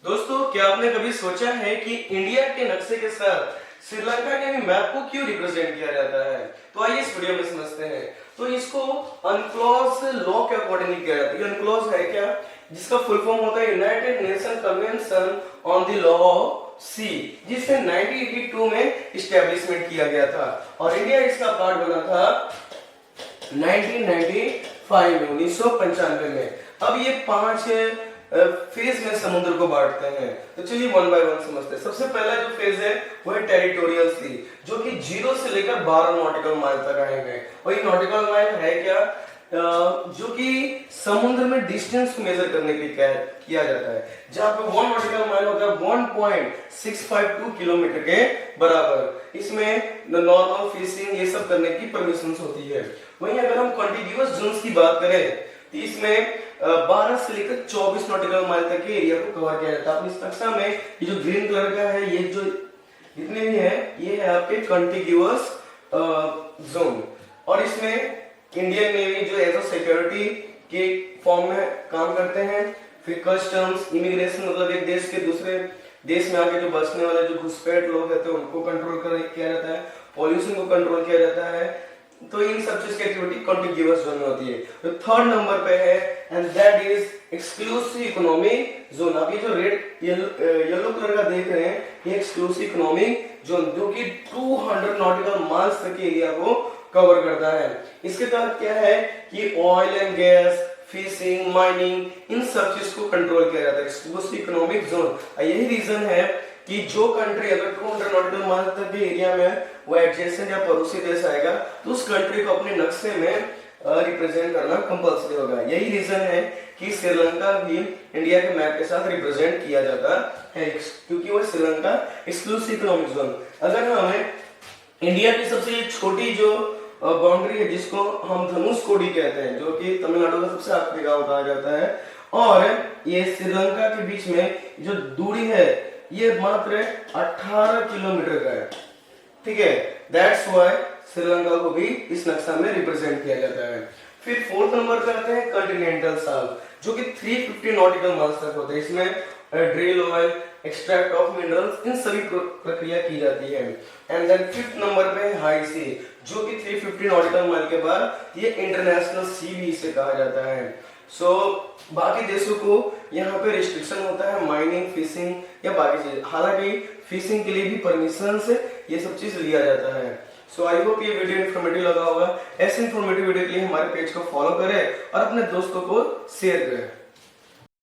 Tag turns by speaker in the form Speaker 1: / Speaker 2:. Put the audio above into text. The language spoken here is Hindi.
Speaker 1: दोस्तों, क्या आपने कभी सोचा है कि इंडिया के नक्शे के साथ श्रीलंका के भी मैप को क्यों रिप्रेजेंट किया जाता है? तो आइए इस वीडियो में समझते हैं। तो इसको अनक्लॉज लॉ के अकॉर्डिंग किया जाता है। अनक्लॉज है क्या, जिसका फुल फॉर्म होता है United Nation Convention on the Law of Sea, जिसे 1982 में इस्टेब्लिशमेंट किया गया था और इंडिया इसका पार्ट बना था 1995 में, 1995 में। अब ये 5 फेज में समुद्र को बांटते हैं। तो चलिए वन बाय वन समझते हैं। सबसे पहला जो फेज है वो है टेरिटोरियल सी, जो कि 0 से लेकर 12 नॉटिकल माइल तक आएंगे। और ये नॉटिकल माइल है क्या, जो कि समुद्र में डिस्टेंस को मेजर करने के लिए किया जाता है, जहां पे 1 नॉटिकल माइल होता है 1.652 किलोमीटर के बराबर। इसमें नॉर्मल फिशिंग ये सब करने की परमिशन होती है। वहीं अगर हम कॉन्टिग्यूअस जोन्स की बात करें तो इसमें 12 से लेकर 24 नॉटिकल माइल तक के एरिया को कवर किया जाता है। इस नक्शा में ये जो ग्रीन कलर का है, ये जो जितने भी है, ये है आपके कॉन्टिग्यूअस जोन। और इसमें इंडियन नेवी जो एज अ सिक्योरिटी के फॉर्म में काम करते हैं। फिर कस्टम्स, इमिग्रेशन, मतलब एक देश के दूसरे देश में आके जो बसने वाले जो घुसपैठ लोग रहते हैं उनको कंट्रोल किया जाता है। पॉल्यूशन को कंट्रोल किया जाता है। तो इन सब चीज की एक्टिविटी कॉन्टिग्यूअस जोन में होती है। तो थर्ड नंबर पे है and that is exclusive economic zone. आप ये जो रेड येलो कलर का देख रहे हैं, ये एक्सक्लूसिव इकोनॉमिक जोन, जो कि 200 नॉटिकल माइल्स तक के एरिया को कवर करता है। इसके तहत क्या है कि oil and gas, fishing, mining, इन सब चीज को कंट्रोल किया जाता है, एक्सक्लूसिव इकोनॉमिक जोन। यही रीजन है कि जो कंट्री अगर 200 नॉटिकल माइल तक के एरिया में वो एडजेसेंट या पड़ोसी देश आएगा तो उस कंट्री को अपने नक्शे में रिप्रेजेंट करना कंपल्सरी होगा। यही रीजन है कि श्रीलंका भी इंडिया के मैप के साथ रिप्रेजेंट किया जाता है, क्योंकि वो श्रीलंका एक्सक्लूसिव इकोनॉमिक जोन। अगर हमें इंडिया की सबसे छोटी जो बाउंड्री है, जिसको हम धनुष कोडी कहते हैं, जो कि तमिलनाडु का सबसे आखिरी गांव कहा जाता है, और ये श्रीलंका के बीच में जो दूरी है ये मात्र 18 किलोमीटर का है। ठीक है, दैट्स व्हाई श्रीलंका को भी इस नक्शा में रिप्रेजेंट किया जाता है। फिर फोर्थ नंबर पे आते हैं कॉन्टिनेंटल शेल्फ, जो कि 350 नॉटिकल माइल्स तक होते हैं। इसमें drill oil, extract of minerals, इन सभी प्रक्रिया की जाती है। एंड देन फिफ्थ नंबर पे है हाई सी, जो कि 350 नॉटिकल माइल के बाद ये इंटरनेशनल सी भी इसे कहा जाता है। बाकी देशों को यहाँ पे रिस्ट्रिक्शन होता है माइनिंग, फिशिंग या बाकी चीज। हालांकि फिशिंग के लिए भी परमिशन से ये सब चीज लिया जाता है। आई होप ये वीडियो इन्फॉर्मेटिव लगा होगा। ऐसे इन्फॉर्मेटिव वीडियो के लिए हमारे पेज को फॉलो करें और अपने दोस्तों को शेयर करें।